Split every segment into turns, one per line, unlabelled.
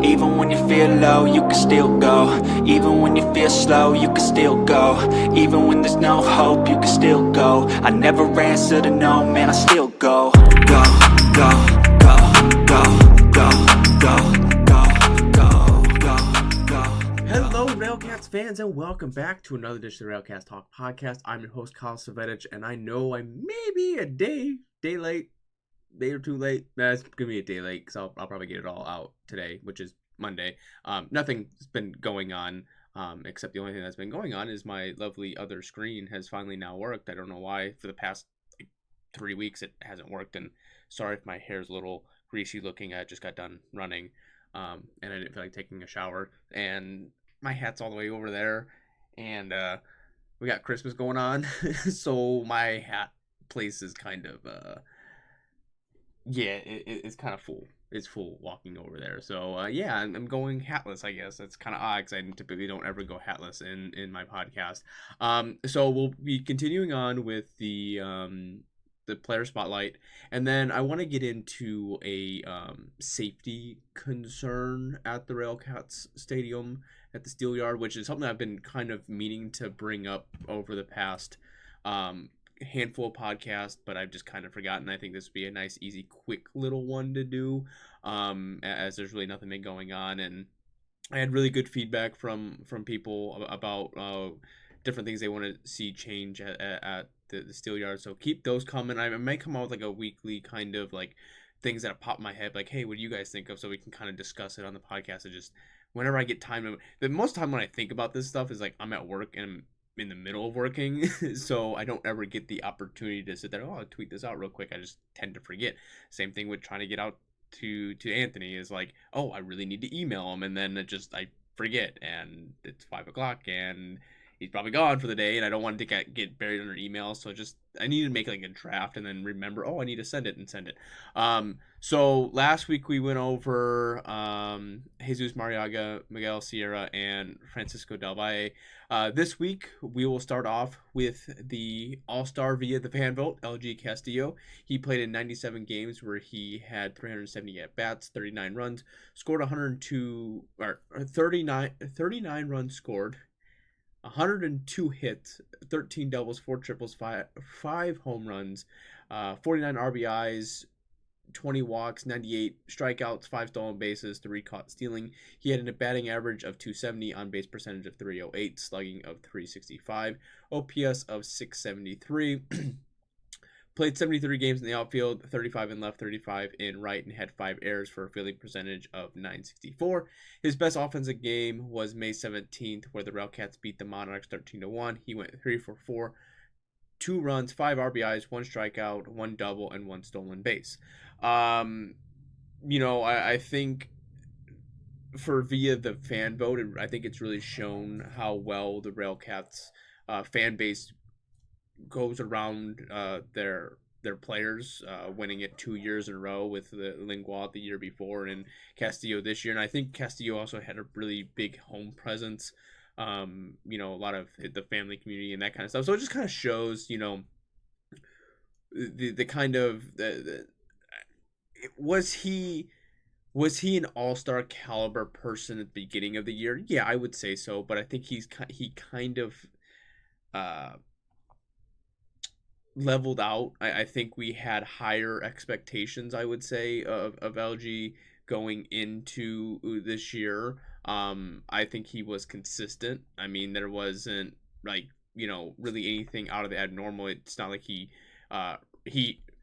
Even when you feel low, you can still go. Even when you feel slow, you can still go. Even when there's no hope, you can still go. I never answer to no, man, I still go. Go, go, go, go, go, go, go, go, go.
Hello, RailCats fans, and welcome back to another edition of the RailCats Talk podcast. I'm your host, Kyle Savetich, and I know I may be a day late, day or two late. It's gonna be a day late because I'll probably get it all out today, which is Monday. Nothing's been going on, except the only thing that's been going on is my lovely other screen has finally now worked. I don't know why. For the past 3 weeks, it hasn't worked, and sorry if my hair's a little greasy looking. I just got done running. And I didn't feel like taking a shower, and my hat's all the way over there, and we got Christmas going on, so my hat place is kind of it's kind of full. It's full walking over there, so yeah, I'm going hatless. I guess that's kind of odd because I typically don't ever go hatless in my podcast. So we'll be continuing on with the player spotlight, and then I want to get into a safety concern at the RailCats stadium at the Steel Yard, which is something I've been kind of meaning to bring up over the past handful of podcasts, but I've just kind of forgotten. I think this would be a nice, easy, quick little one to do, as there's really nothing been going on, and I had really good feedback from people about different things they want to see change at the Steel Yard. So keep those coming. I may come out with like a weekly kind of like things that pop in my head, like, hey, what do you guys think of? So we can kind of discuss it on the podcast. And just whenever I get time, the most time when I think about this stuff is like I'm at work and I'm in the middle of working, so I don't ever get the opportunity to sit there. Oh, I'll tweet this out real quick. I just tend to forget. Same thing with trying to get out to Anthony is like, oh, I really need to email him, and then I forget, and it's 5 o'clock, and he's probably gone for the day, and I don't want to get buried under email, so I need to make like a draft and then remember, oh, I need to send it. So last week we went over Jesus Mariaga, Miguel Sierra, and Francisco Del Valle. This week we will start off with the All-Star via the fan vote, LG Castillo. He played in 97 games where he had 370 at-bats, 39 runs, scored 39 runs scored, 102 hits, 13 doubles, 4 triples, 5 home runs, 49 RBIs, 20 walks, 98 strikeouts, 5 stolen bases, 3 caught stealing. He had a batting average of 270, on base percentage of 308, slugging of 365, OPS of 673. Played 73 games in the outfield, 35 in left, 35 in right, and had 5 errors for a fielding percentage of 964. His best offensive game was May 17th, where the RailCats beat the Monarchs 13-1. He went 3 for 4, 2 runs, 5 RBIs, 1 strikeout, 1 double, and 1 stolen base. I think for via the fan vote, I think it's really shown how well the RailCats fan base goes around their players, winning it 2 years in a row with the Lingua the year before and Castillo this year. And I think Castillo also had a really big home presence, a lot of the family community and that kind of stuff. So it just kind of shows, the kind of was he an all-star caliber person at the beginning of the year? Yeah, I would say so, but I think he kind of leveled out. I think we had higher expectations, I would say, of LG going into this year. I think he was consistent. I mean, there wasn't really anything out of the abnormal. It's not like he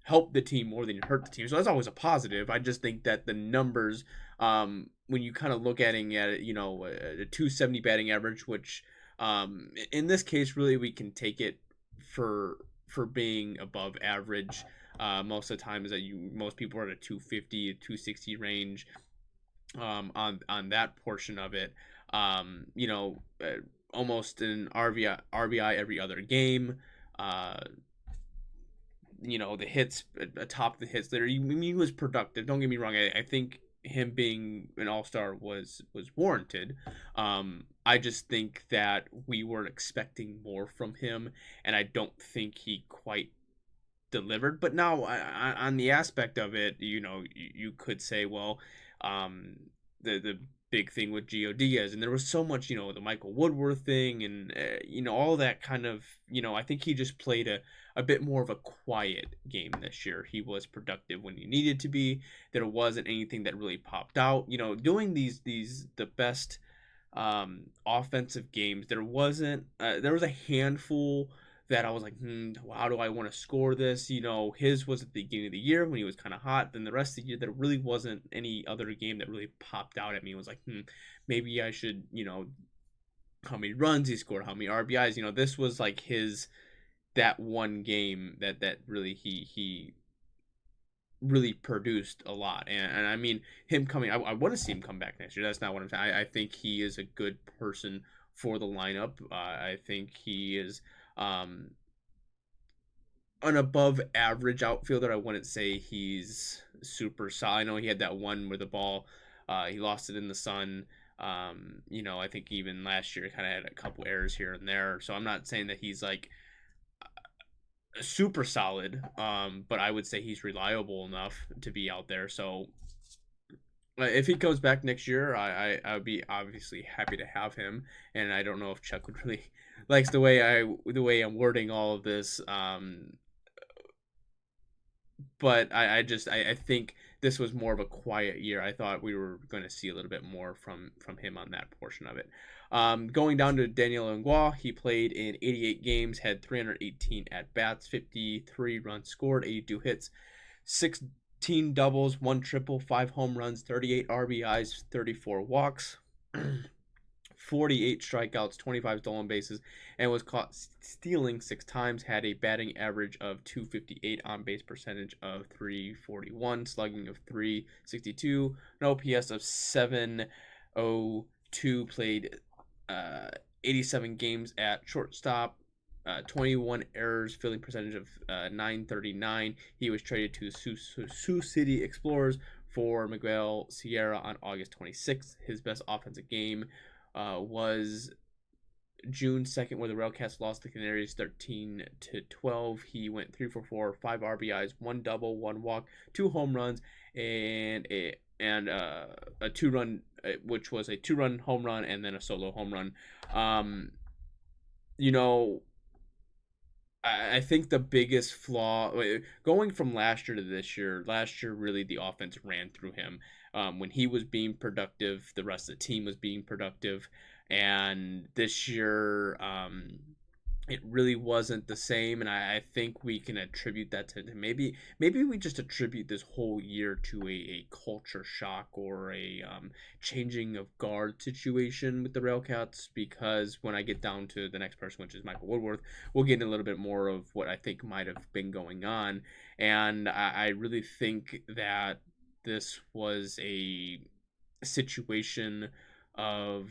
helped the team more than he hurt the team, so that's always a positive. I just think that the numbers, when you kind of look at it, a 270 batting average, which in this case really we can take it for being above average. Most of the time is that most people are at a 250 to 260 range on that portion of it. Almost an RBI every other game. The hits atop the hits there. He was productive. Don't get me wrong. I think him being an all-star was warranted. I just think that we were expecting more from him, and I don't think he quite delivered. But now on the aspect of it, you could say, well, the big thing with Gio Diaz, and there was so much, the Micheal Woodworth thing, and all that kind of, I think he just played a bit more of a quiet game this year. He was productive when he needed to be. There wasn't anything that really popped out. Doing these the best offensive games, there was a handful that I was like, how do I want to score this? His was at the beginning of the year when he was kind of hot. Then the rest of the year, there really wasn't any other game that really popped out at me. It was like, maybe I should, how many runs he scored, how many RBIs. This was like that one game that really he really produced a lot. And I mean, him coming, I want to see him come back next year. That's not what I'm saying. I think he is a good person for the lineup. I think he is an above average outfielder. I wouldn't say he's super solid. I know he had that one where the ball, he lost it in the sun. I think even last year kind of had a couple errors here and there. So I'm not saying that he's like super solid, but I would say he's reliable enough to be out there. So if he comes back next year, I would be obviously happy to have him. And I don't know if Chuck would really likes the way I'm wording all of this. But I think this was more of a quiet year. I thought we were going to see a little bit more from him on that portion of it. Going down to Daniel Lingua, he played in 88 games, had 318 at bats, 53 runs scored, 82 hits, 16 doubles, 1 triple, 5 home runs, 38 RBIs, 34 walks. 48 strikeouts, 25 stolen bases, and was caught stealing 6 times. Had a batting average of 258, on base percentage of 341, slugging of 362, an OPS of 702. Played 87 games at shortstop. 21 errors, fielding percentage of 939. He was traded to Sioux City Explorers for Miguel Sierra on August 26th. His best offensive game was June 2nd, where the RailCats lost the Canaries 13-12. He went 3 for 4, 5 RBIs, 1 double, 1 walk, 2 home runs, and a 2-run, which was a 2-run home run and then a solo home run. I think the biggest flaw going from last year to this year, last year really the offense ran through him. When he was being productive, the rest of the team was being productive, and this year it really wasn't the same. And I think we can attribute that to maybe we just attribute this whole year to a culture shock or a changing of guard situation with the RailCats, because when I get down to the next person, which is Micheal Woodworth, we'll get in a little bit more of what I think might have been going on. And I really think that this was a situation of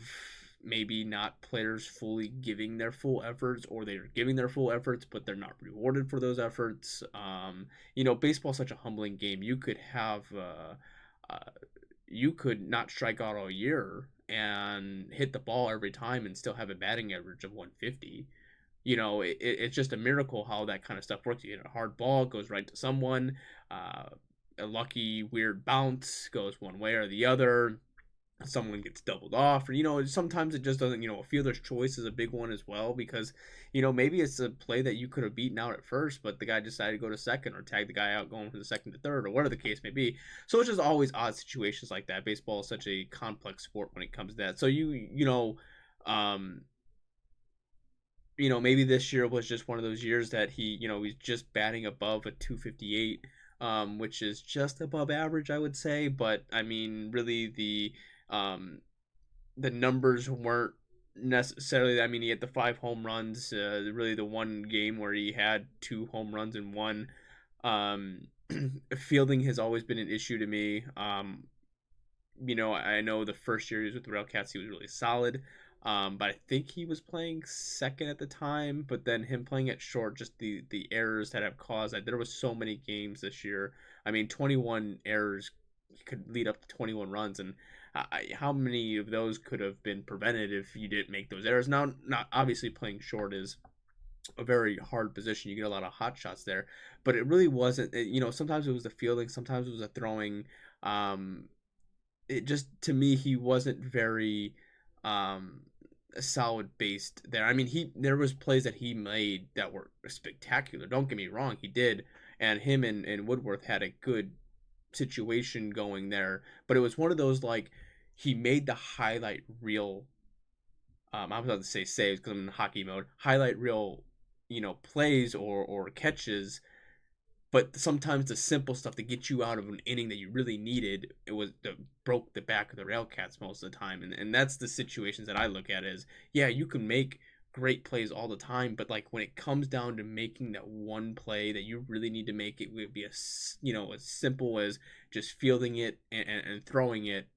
maybe not players fully giving their full efforts, or they're giving their full efforts but they're not rewarded for those efforts. Baseball's such a humbling game. You could have you could not strike out all year and hit the ball every time and still have a batting average of 150. It's just a miracle how that kind of stuff works. You hit a hard ball, goes right to someone. A lucky weird bounce goes one way or the other. Someone gets doubled off, or sometimes it just doesn't. A fielder's choice is a big one as well, because maybe it's a play that you could have beaten out at first, but the guy decided to go to second, or tag the guy out going from the second to third, or whatever the case may be. So it's just always odd situations like that. Baseball is such a complex sport when it comes to that. So maybe this year was just one of those years that he's just batting above a 258, which is just above average, I would say. But I mean, really the numbers weren't necessarily. I mean, he had the 5 home runs. Really, the one game where he had 2 home runs in one. Fielding has always been an issue to me. I know the first year he was with the RailCats, he was really solid. But I think he was playing second at the time. But then him playing at short, just the errors that have caused that. There was so many games this year. I mean, 21 errors could lead up to 21 runs, and how many of those could have been prevented if you didn't make those errors? Now, not obviously playing short is a very hard position. You get a lot of hot shots there, but it really wasn't. Sometimes it was the fielding, sometimes it was the throwing. it just, to me, he wasn't very um solid based there. I mean, there was plays that he made that were spectacular. Don't get me wrong, he did, and him and Woodworth had a good situation going there. But it was one of those, like, he made the highlight reel. I was about to say saves because I'm in hockey mode. Highlight reel, plays or catches, but sometimes the simple stuff to get you out of an inning that you really needed, it was that broke the back of the Railcats most of the time. And that's the situations that I look at as, yeah, you can make great plays all the time, but like when it comes down to making that one play that you really need to make, it would be as simple as just fielding it and throwing it,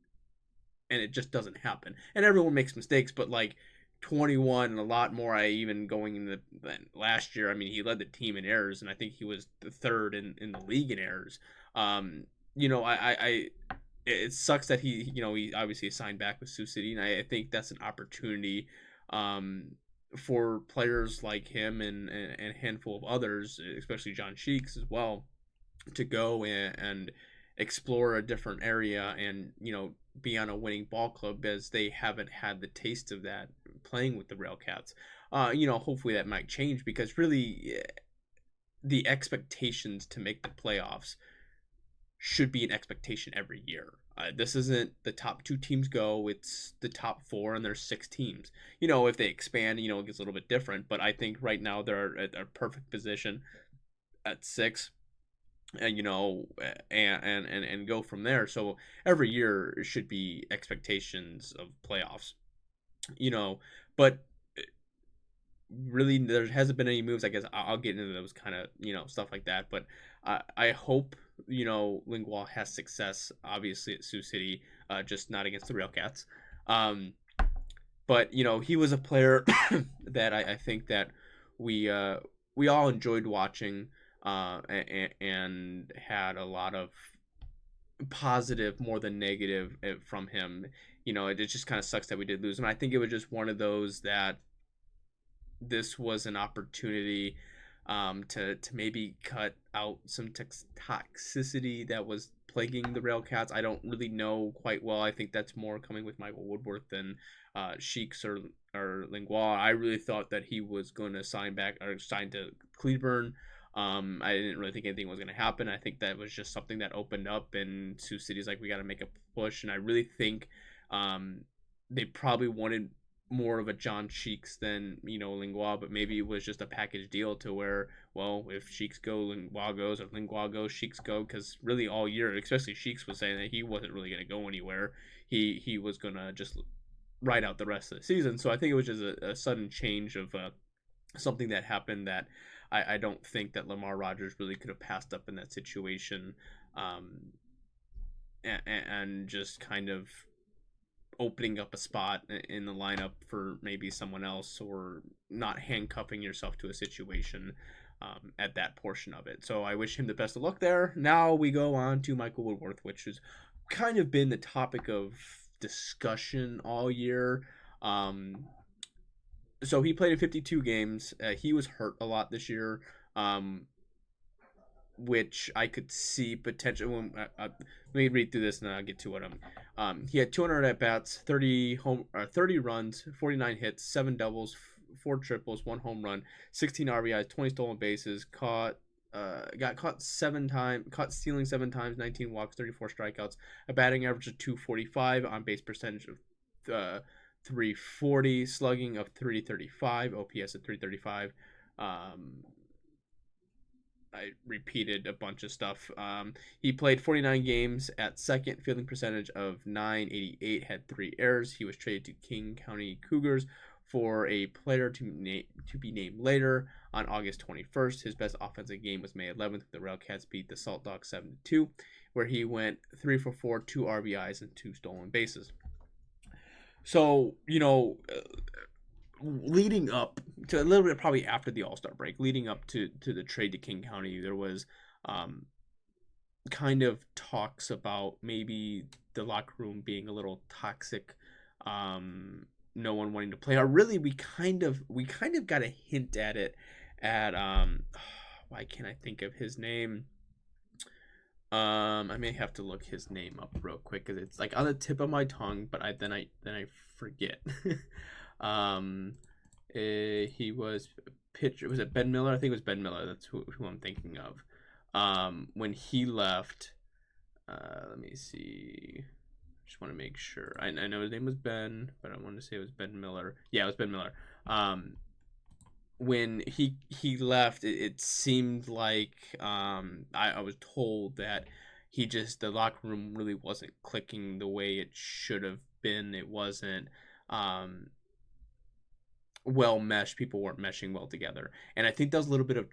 and it just doesn't happen. And everyone makes mistakes, but like 21 and a lot more. I even going in the last year, I mean, he led the team in errors, and I think he was the third in the league in errors. I it sucks that he obviously signed back with Sioux City, and I think that's an opportunity for players like him and a handful of others, especially John Sheeks as well, to go and explore a different area and be on a winning ball club, as they haven't had the taste of that playing with the Railcats. Hopefully that might change, because really the expectations to make the playoffs should be an expectation every year. This isn't the top two teams go, it's the top four, and there's 6 teams. If they expand, it gets a little bit different, but I think right now they're at a perfect position at 6, and and go from there. So every year should be expectations of playoffs, but really there hasn't been any moves. I guess I'll get into those kind of stuff like that, but I hope Lingua has success, obviously at Sioux City, just not against the Railcats. But he was a player that I think that we all enjoyed watching, and had a lot of positive more than negative from him. It just kind of sucks that we did lose him. I think it was just one of those that this was an opportunity to maybe cut out some toxicity that was plaguing the Railcats. I don't really know quite well. I think that's more coming with Micheal Woodworth than Sheiks or Lingua. I really thought that he was going to sign to Cleburne. I didn't really think anything was going to happen. I think that was just something that opened up, and Sioux City's like, we got to make a push. And I really think they probably wanted more of a John Sheeks than Lingua, but maybe it was just a package deal to where, well, if Sheeks go, Lingua goes, or Lingua goes, Sheeks go, because really all year, especially Sheeks was saying that he wasn't really going to go anywhere. He was going to just ride out the rest of the season. So I think it was just a sudden change of something that happened that I don't think that Lamar Rogers really could have passed up in that situation, and just kind of opening up a spot in the lineup for maybe someone else, or not handcuffing yourself to a situation at that portion of it. So I wish him the best of luck there. Now we go on to Micheal Woodworth, which has kind of been the topic of discussion all year. So he played in 52 games. He was hurt a lot this year, which I could see potential. Let me read through this and then I'll get to what he had 200 at bats, 30 runs, 49 hits, 7 doubles, 4 triples, 1 home run, 16 RBIs, 20 stolen bases, got caught 7 times, caught stealing 7 times, 19 walks, 34 strikeouts, a batting average of 245, on base percentage of 340, slugging of 335, OPS at 335. I repeated a bunch of stuff. He played 49 games at second, fielding percentage of 988, had 3 errors. He was traded to King County Cougars for a player to be named later on August 21st. His best offensive game was May 11th. The Railcats beat the Salt Dogs 7-2, where he went 3 for 4, 2 RBIs, and 2 stolen bases. So, leading up to a little bit, probably after the All-Star break, leading up to the trade to King County, there was kind of talks about maybe the locker room being a little toxic, no one wanting to play. Or really, we kind of got a hint at it at why can't I think of his name? I may have to look his name up real quick because it's like on the tip of my tongue, but I forget. um, he was pitcher. Was it Ben Miller? I think it was Ben Miller. That's who I'm thinking of. When he left, let me see. Just want to make sure. I know his name was Ben, but I want to say it was Ben Miller. Yeah, it was Ben Miller. When he left, it seemed like I was told that the locker room really wasn't clicking the way it should have been. It wasn't um, well meshed. People weren't meshing well together, and I think that was a little bit of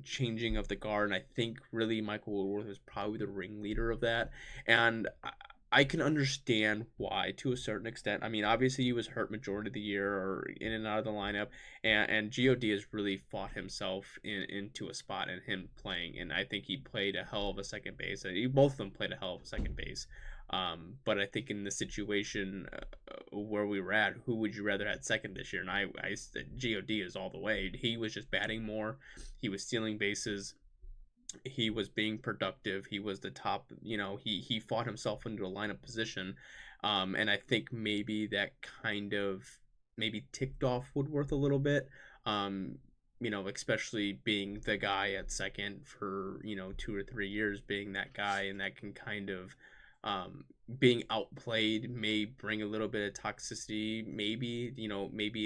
changing of the guard. And I think really Micheal Woodworth was probably the ringleader of that, and I can understand why to a certain extent. I mean, obviously he was hurt majority of the year or in and out of the lineup, and God has really fought himself into a spot in him playing, and I think he played a hell of a second base. Both of them played a hell of a second base. But I think in the situation where we were at, who would you rather at second this year? And I said God is all the way. He was just batting more. He was stealing bases. He was being productive. He was the top. He fought himself into a lineup position, and I think maybe that kind of maybe ticked off Woodworth a little bit. Especially being the guy at second for 2 or 3 years, being that guy, and that can kind of being outplayed may bring a little bit of toxicity. Maybe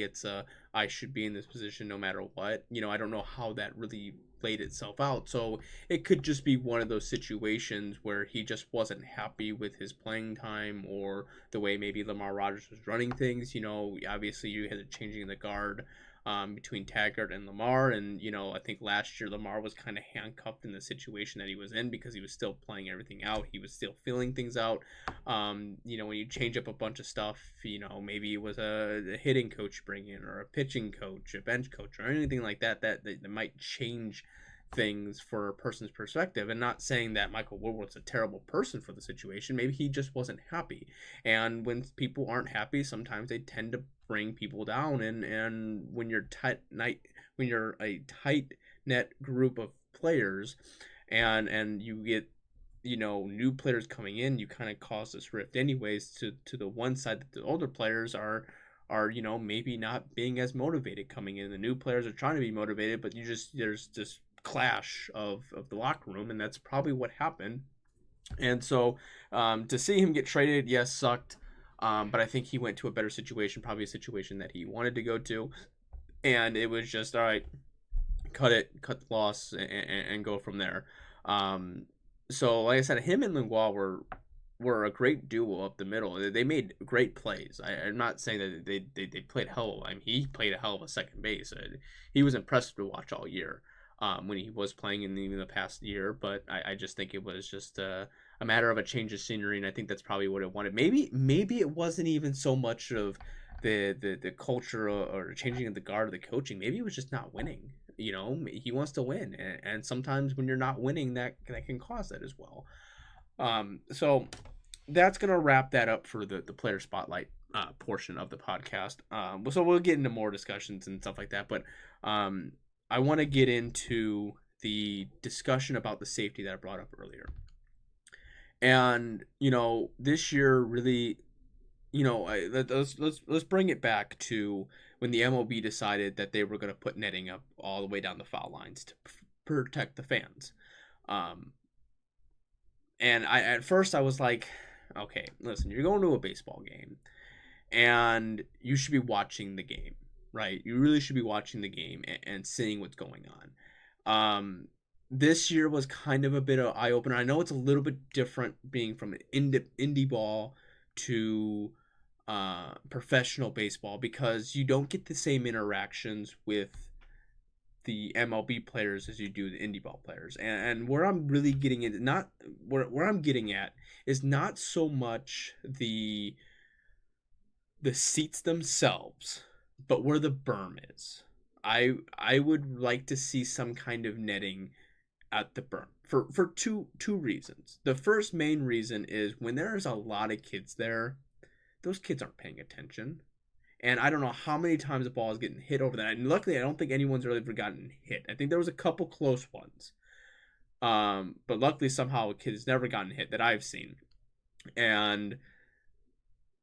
it's I should be in this position no matter what. I don't know how that really played itself out. So it could just be one of those situations where he just wasn't happy with his playing time or the way maybe Lamar Rogers was running things. Obviously you had a changing in the guard between Taggart and Lamar. And, I think last year Lamar was kind of handcuffed in the situation that he was in because he was still playing everything out. He was still feeling things out. When you change up a bunch of stuff, maybe it was a hitting coach bring in or a pitching coach, a bench coach, or anything like that might change things for a person's perspective. And not saying that Micheal Woodworth's a terrible person for the situation. Maybe he just wasn't happy. And when people aren't happy, sometimes they tend to bring people down. And when you're a tight net group of players, and you get new players coming in, you kind of cause this rift anyways to the one side that the older players are maybe not being as motivated coming in. The new players are trying to be motivated, but there's this clash of the locker room, and that's probably what happened. And so to see him get traded, yes, sucked. But I think he went to a better situation, probably a situation that he wanted to go to. And it was just, all right, cut the loss, and go from there. So like I said, him and Lingua were a great duo up the middle. They made great plays. I'm not saying that they played hell. I mean, he played a hell of a second base. He was impressive to watch all year when he was playing in even the past year. But I just think it was just a matter of a change of scenery, and I think that's probably what it wanted. Maybe it wasn't even so much of the culture or changing of the guard or the coaching. Maybe it was just not winning. He wants to win, and sometimes when you're not winning, that can cause that as well. So that's gonna wrap that up for the player spotlight portion of the podcast. So we'll get into more discussions and stuff like that, but I want to get into the discussion about the safety that I brought up earlier. And this year really, let's bring it back to when the MLB decided that they were going to put netting up all the way down the foul lines to protect the fans. And at first I was like, okay, listen, you're going to a baseball game, and you should be watching the game, right? You really should be watching the game and seeing what's going on. This year was kind of a bit of eye opener. I know it's a little bit different being from an indie ball to professional baseball, because you don't get the same interactions with the MLB players as you do the indie ball players. And where I'm really getting at, not where I'm getting at, is not so much the seats themselves, but where the berm is. I would like to see some kind of netting at the berm for two reasons. The first main reason is when there's a lot of kids there, those kids aren't paying attention. And I don't know how many times the ball is getting hit over that. And luckily, I don't think anyone's really ever gotten hit. I think there was a couple close ones. But luckily somehow a kid has never gotten hit that I've seen. And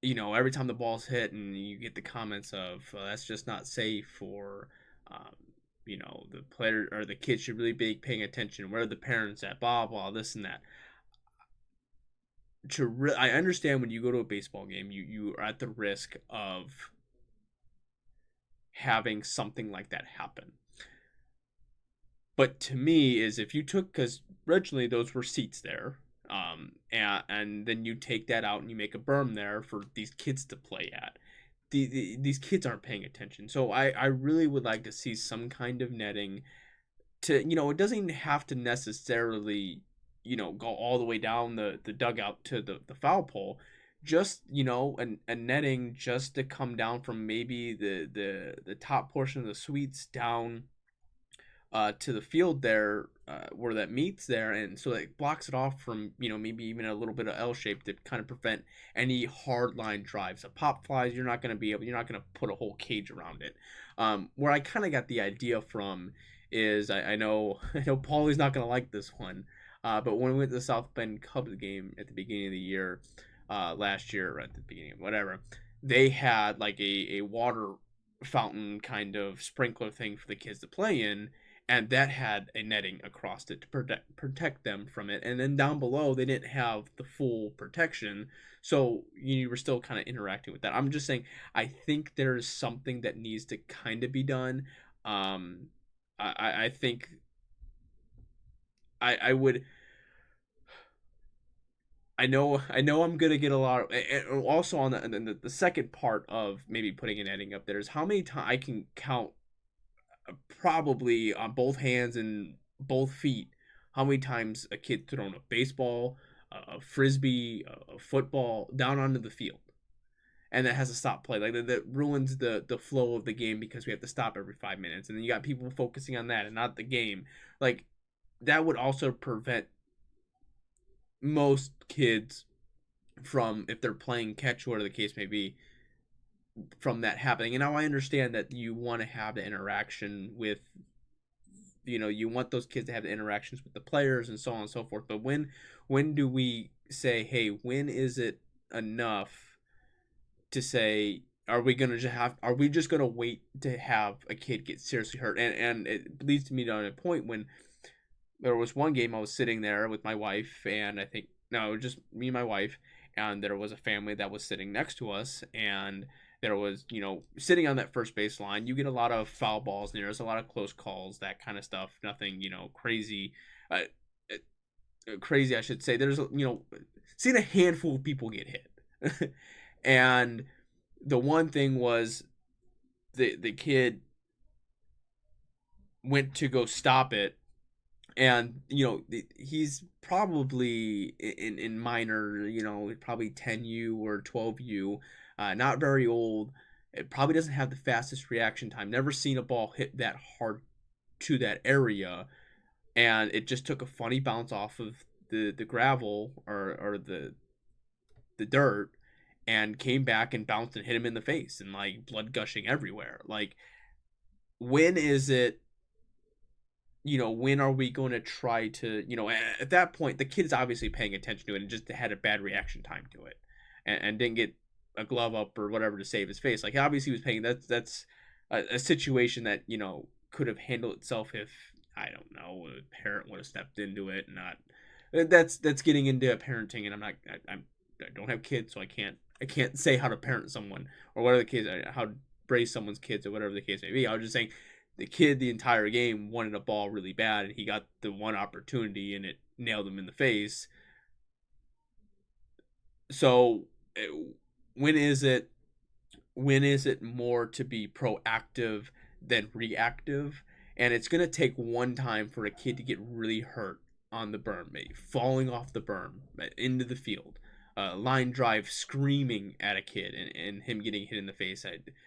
every time the ball's hit and you get the comments of that's just not safe, or um, the player or the kid should really be paying attention. Where are the parents at? Blah blah, this and that. I understand when you go to a baseball game, you are at the risk of having something like that happen. But to me, is if you took, because originally those were seats there, and then you take that out and you make a berm there for these kids to play at. These kids aren't paying attention, so I really would like to see some kind of netting. It doesn't even have to necessarily go all the way down the dugout to the foul pole. Just a netting just to come down from maybe the top portion of the suites down to the field there, where that meets there, and so it blocks it off from maybe even a little bit of L shape to kind of prevent any hard line drives. A pop flies, you're not going to put a whole cage around it. Where I kind of got the idea from is I know I know Paulie's not going to like this one, but when we went to the South Bend Cubs game at the beginning of the year, last year, or at the beginning of whatever, they had like a water fountain kind of sprinkler thing for the kids to play in, and that had a netting across it to protect them from it. And then down below, they didn't have the full protection, so you were still kind of interacting with that. I'm just saying, I think there's something that needs to kind of be done. I think I would. I know I'm gonna get a lot of, and also on the second part of maybe putting an netting up there is how many times I can count, probably on both hands and both feet, how many times a kid thrown a baseball, a frisbee, a football down onto the field, and that has to stop play. Like that ruins the flow of the game because we have to stop every 5 minutes, and then you got people focusing on that and not the game. Like that would also prevent most kids from, if they're playing catch, whatever the case may be, from that happening. And now I understand that you want to have the interaction with, you want those kids to have the interactions with the players and so on and so forth. But when do we say, hey, when is it enough to say, are we just gonna wait to have a kid get seriously hurt? And it leads to me to a point when there was one game I was sitting there with my wife, and I think, no, it was just me and my wife, and there was a family that was sitting next to us, and there was, sitting on that first base line, you get a lot of foul balls near us, a lot of close calls, that kind of stuff. Nothing, crazy, crazy, I should say. There's, seen a handful of people get hit. And the one thing was the kid went to go stop it, and he's probably in minor, probably 10U or 12U, not very old. It probably doesn't have the fastest reaction time, never seen a ball hit that hard to that area, and it just took a funny bounce off of the gravel, or the dirt, and came back and bounced and hit him in the face, and like blood gushing everywhere. Like, when is it, when are we going to try to, at that point, the kid is obviously paying attention to it and just had a bad reaction time to it, and didn't get a glove up or whatever to save his face. Like, obviously he was paying, that's a situation that, could have handled itself if, I don't know, a parent would have stepped into it. Not, that's getting into parenting, and I don't have kids, so I can't say how to parent someone, or whatever the case, how to raise someone's kids, or whatever the case may be. I was just saying, the kid the entire game wanted a ball really bad, and he got the one opportunity, and it nailed him in the face. So when is it more to be proactive than reactive? And it's going to take one time for a kid to get really hurt on the berm, maybe falling off the berm into the field, line drive, screaming at a kid, and him getting hit in the face.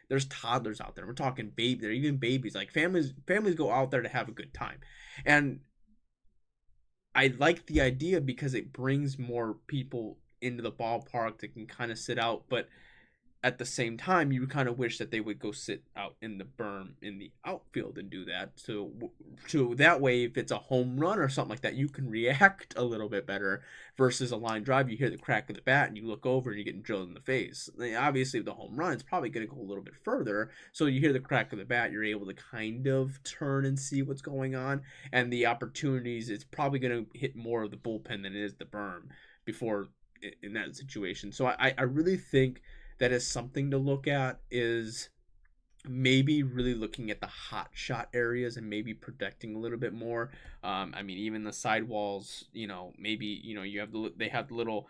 There's toddlers out there. We're talking baby. They're even babies. Like, families go out there to have a good time, and I like the idea because it brings more people into the ballpark that can kind of sit out. But at the same time, you kind of wish that they would go sit out in the berm in the outfield and do that. So that way, if it's a home run or something like that, you can react a little bit better versus a line drive. You hear the crack of the bat and you look over and you're getting drilled in the face. Obviously, with the home run, it's probably going to go a little bit further. So you hear the crack of the bat, you're able to kind of turn and see what's going on. And the opportunities, it's probably going to hit more of the bullpen than it is the berm before in that situation. So I really think that is something to look at, is maybe really looking at the hot shot areas and maybe protecting a little bit more. I mean, even the sidewalls, maybe, you have they have little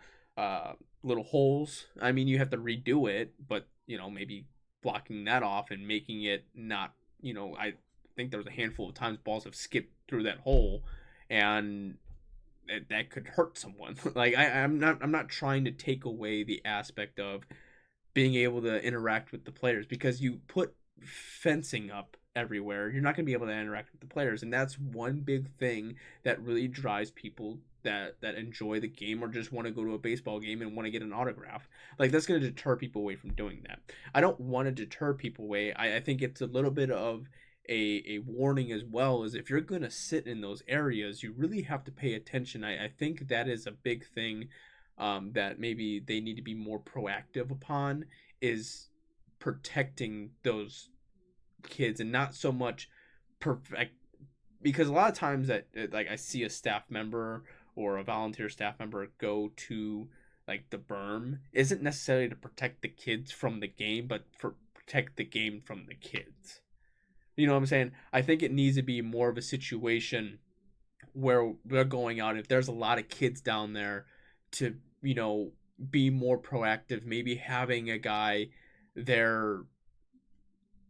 little holes. I mean, you have to redo it, but maybe blocking that off and making it not, I think there was a handful of times balls have skipped through that hole, and that could hurt someone. Like I'm not trying to take away the aspect of being able to interact with the players, because you put fencing up everywhere, you're not going to be able to interact with the players, and that's one big thing that really drives people that enjoy the game or just want to go to a baseball game and want to get an autograph. Like, that's going to deter people away from doing that. I don't want to deter people away. I think it's a little bit of a warning as well, is if you're going to sit in those areas, you really have to pay attention. I think that is a big thing that maybe they need to be more proactive upon, is protecting those kids and not so much perfect, because a lot of times that like I see a staff member or a volunteer staff member go to like the berm isn't necessarily to protect the kids from the game, but for protect the game from the kids. You know what I'm saying? I think it needs to be more of a situation where we're going out, if there's a lot of kids down there, to be more proactive, maybe having a guy there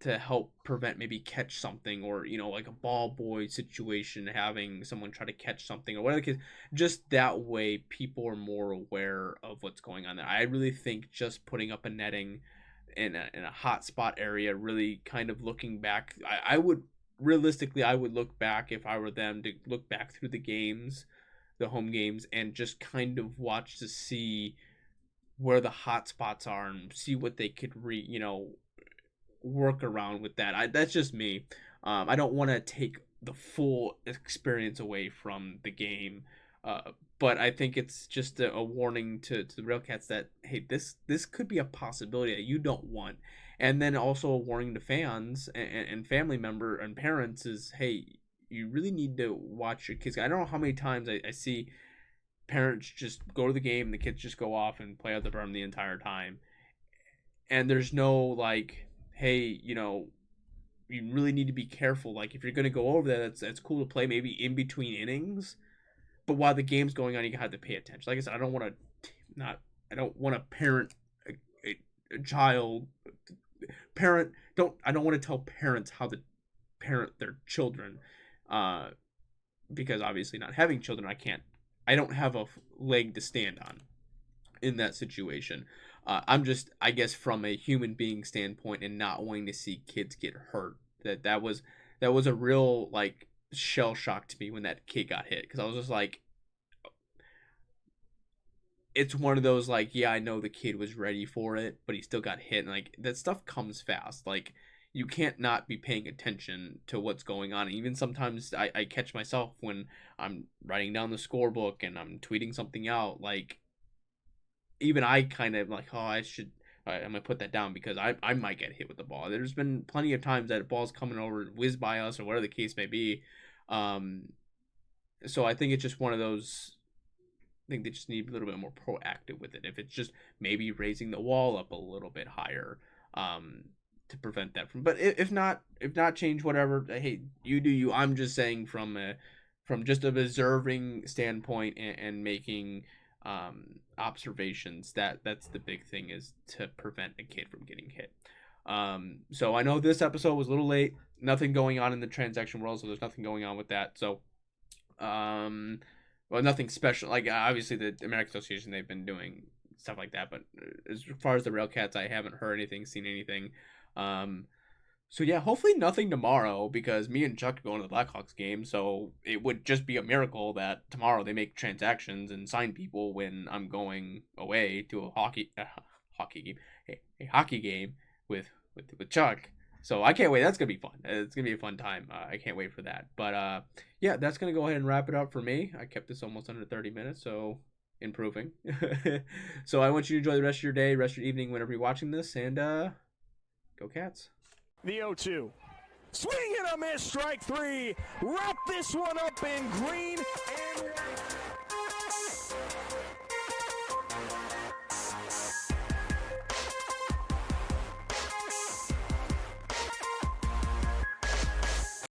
to help prevent, maybe catch something, or like a ball boy situation, having someone try to catch something or whatever the case. Just that way people are more aware of what's going on there. I really think just putting up a netting in a hot spot area, really kind of looking back, I would realistically, I would look back, if I were them, to look back through the games, the home games, and just kind of watch to see where the hot spots are and see what they could work around with that. That's just me. I don't want to take the full experience away from the game, but I think it's just a warning to the RailCats that, hey, this could be a possibility that you don't want. And then also a warning to fans and family member and parents is, hey, you really need to watch your kids. I don't know how many times I see parents just go to the game and the kids just go off and play out the berm the entire time. And there's no like, hey, you really need to be careful. Like, if you're going to go over there, that's cool to play maybe in between innings, but while the game's going on, you have to pay attention. Like I said, I don't want to parent a child. I don't want to tell parents how to parent their children, because obviously, not having children, I don't have a leg to stand on in that situation. I'm just, I guess, from a human being standpoint, and not wanting to see kids get hurt. That was a real like shell shock to me when that kid got hit, because I was just like, it's one of those like, yeah, I know the kid was ready for it, but he still got hit, and like that stuff comes fast. Like, you can't not be paying attention to what's going on. And even sometimes I catch myself when I'm writing down the scorebook and I'm tweeting something out, like, even I kind of like, oh, I'm gonna put that down because I might get hit with the ball. There's been plenty of times that ball's coming over, whiz by us, or whatever the case may be. So I think it's just one of those. I think they just need a little bit more proactive with it. If it's just maybe raising the wall up a little bit higher, to prevent that from. But if not change whatever. Hey, you do you. I'm just saying from just an observing standpoint and making observations, that's the big thing, is to prevent a kid from getting hit. So I know this episode was a little late, nothing going on in the transaction world, so there's nothing going on with that. So well, nothing special. Like, obviously the American Association, they've been doing stuff like that, but as far as the RailCats, I haven't heard anything, seen anything. So yeah, hopefully nothing tomorrow, because me and Chuck are going to the Blackhawks game, so it would just be a miracle that tomorrow they make transactions and sign people when I'm going away to a hockey game with Chuck. So I can't wait. That's gonna be fun. It's gonna be a fun time. I can't wait for that. But yeah, that's gonna go ahead and wrap it up for me. I kept this almost under 30 minutes, so improving. So I want you to enjoy the rest of your day, rest of your evening, whenever you're watching this, and go Cats.
The 0-2. Swing and a miss, strike three. Wrap this one up in green and white.